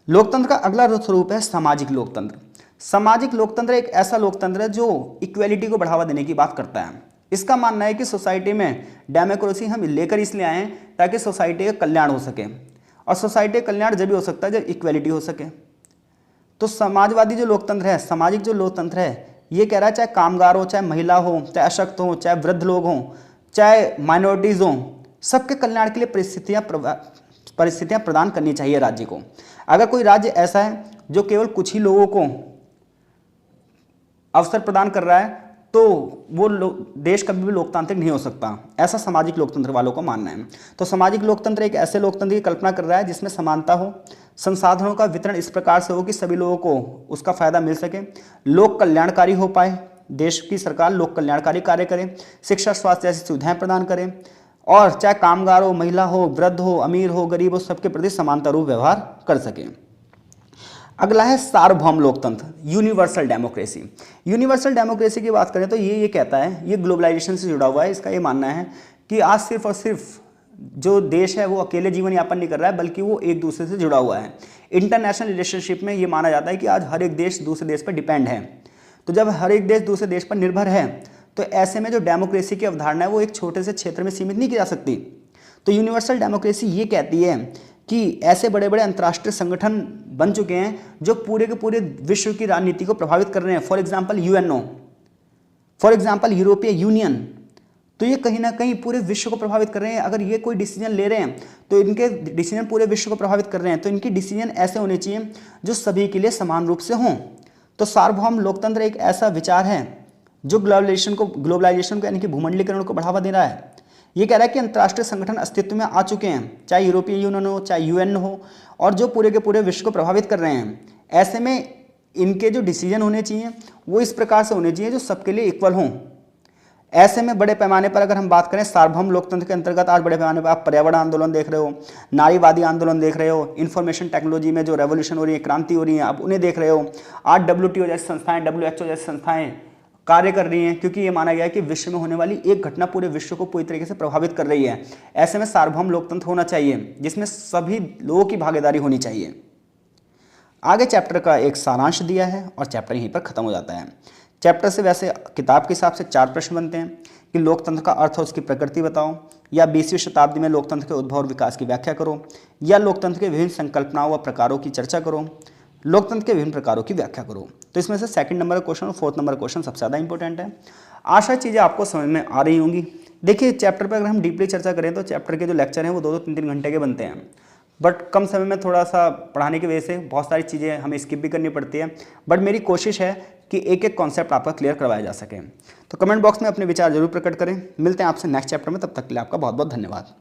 लोकतंत्र का अगला स्वरूप है सामाजिक लोकतंत्र। सामाजिक लोकतंत्र एक ऐसा लोकतंत्र है जो इक्वेलिटी को बढ़ावा देने की बात करता है। इसका मानना है कि सोसाइटी में डेमोक्रेसी हम लेकर इसलिए आए हैं ताकि सोसाइटी का कल्याण हो सके, और सोसाइटी का कल्याण जब भी हो सकता है जब इक्वेलिटी हो सके। तो समाजवादी जो लोकतंत्र है, सामाजिक जो लोकतंत्र है, ये कह रहा है चाहे कामगार हो, चाहे महिला हो, चाहे अशक्त हो, चाहे वृद्ध लोग हों, चाहे माइनॉरिटीज़ हों, सबके कल्याण के लिए परिस्थितियाँ प्रदान करनी चाहिए राज्य को। अगर कोई राज्य ऐसा है जो केवल कुछ ही लोगों को अवसर प्रदान कर रहा है तो वो देश कभी भी लोकतांत्रिक नहीं हो सकता, ऐसा सामाजिक लोकतंत्र वालों को मानना है। तो सामाजिक लोकतंत्र एक ऐसे लोकतंत्र की कल्पना कर रहा है जिसमें समानता हो, संसाधनों का वितरण इस प्रकार से हो कि सभी लोगों को उसका फायदा मिल सके, लोक कल्याणकारी हो पाए, देश की सरकार लोक कल्याणकारी कार्य करे, शिक्षा स्वास्थ्य जैसी सुविधाएं प्रदान करे, और चाहे कामगार हो, महिला हो, वृद्ध हो, अमीर हो, गरीब हो, सबके प्रति समानता रूप व्यवहार कर सके। अगला है सार्वभौम लोकतंत्र, यूनिवर्सल डेमोक्रेसी। यूनिवर्सल डेमोक्रेसी की बात करें तो ये कहता है, ये ग्लोबलाइजेशन से जुड़ा हुआ है। इसका ये मानना है कि आज सिर्फ और सिर्फ जो देश है वो अकेले जीवन यापन नहीं कर रहा है, बल्कि वो एक दूसरे से जुड़ा हुआ है। इंटरनेशनल रिलेशनशिप में ये माना जाता है कि आज हर एक देश दूसरे देश पर डिपेंड है। तो जब हर एक देश दूसरे देश पर निर्भर है तो ऐसे में जो डेमोक्रेसी की अवधारणा है वो एक छोटे से क्षेत्र में सीमित नहीं की जा सकती। तो यूनिवर्सल डेमोक्रेसी ये कहती है कि ऐसे बड़े बड़े अंतर्राष्ट्रीय संगठन बन चुके हैं जो पूरे के पूरे विश्व की राजनीति को प्रभावित कर रहे हैं। For example UNO, for example यूरोपीय यूनियन। तो ये कहीं ना कहीं पूरे विश्व को प्रभावित कर रहे हैं। अगर ये कोई डिसीजन ले रहे हैं तो इनके डिसीजन पूरे विश्व को प्रभावित कर रहे हैं, तो इनकी डिसीजन ऐसे होने चाहिए जो सभी के लिए समान रूप से हों। तो सार्वभौम लोकतंत्र एक ऐसा विचार है जो ग्लोबलाइजेशन को यानी कि भूमंडलीकरण को बढ़ावा दे रहा है। ये कह रहा है कि अंतर्राष्ट्रीय संगठन अस्तित्व में आ चुके हैं, चाहे यूरोपीय यूनियन हो, चाहे यूएन हो, और जो पूरे के पूरे विश्व को प्रभावित कर रहे हैं। ऐसे में इनके जो डिसीजन होने चाहिए वो इस प्रकार से होने चाहिए जो सबके लिए इक्वल हों। ऐसे में बड़े पैमाने पर अगर हम बात करें सार्वभौम लोकतंत्र के अंतर्गत, आज बड़े पैमाने पर आप पर्यावरण आंदोलन देख रहे हो, नारीवादी आंदोलन देख रहे हो, इंफॉर्मेशन टेक्नोलॉजी में जो रेवोल्यूशन हो रही है, क्रांति हो रही है, आप उन्हें देख रहे हो। आज WTO जैसी संस्थाएं, WHO जैसी संस्थाएं कार्य कर रही हैं, क्योंकि ये माना गया है कि विश्व में होने वाली एक घटना पूरे विश्व को पूरी तरीके से प्रभावित कर रही है। ऐसे में सार्वभौम लोकतंत्र होना चाहिए जिसमें सभी लोगों की भागीदारी होनी चाहिए। आगे चैप्टर का एक सारांश दिया है और चैप्टर यहीं पर खत्म हो जाता है। चैप्टर से वैसे किताब के हिसाब से 4 प्रश्न बनते हैं कि लोकतंत्र का अर्थ और उसकी प्रकृति बताओ, या 20वीं शताब्दी में लोकतंत्र के उद्भव और विकास की व्याख्या करो, या लोकतंत्र के विभिन्न संकल्पनाओं व प्रकारों की चर्चा करो, लोकतंत्र के विभिन्न प्रकारों की व्याख्या करो। तो इसमें से 2nd नंबर का क्वेश्चन और 4th नंबर का क्वेश्चन सबसे ज़्यादा इंपॉर्टेंट है। आशा चीज़ें आपको समझ में आ रही होंगी। देखिए, चैप्टर पर अगर हम डीपली चर्चा करें तो चैप्टर के जो लेक्चर हैं वो 2-2, 3-3 घंटे के बनते हैं, बट कम समय में थोड़ा सा पढ़ाने की वजह से बहुत सारी चीज़ें हमें स्किप भी करनी पड़ती है। बट मेरी कोशिश है कि एक एक कॉन्सेप्ट आपका क्लियर करवाया जा सके। तो कमेंट बॉक्स में अपने विचार जरूर प्रकट करें। मिलते हैं आपसे नेक्स्ट चैप्टर में, तब तक के लिए आपका बहुत बहुत धन्यवाद।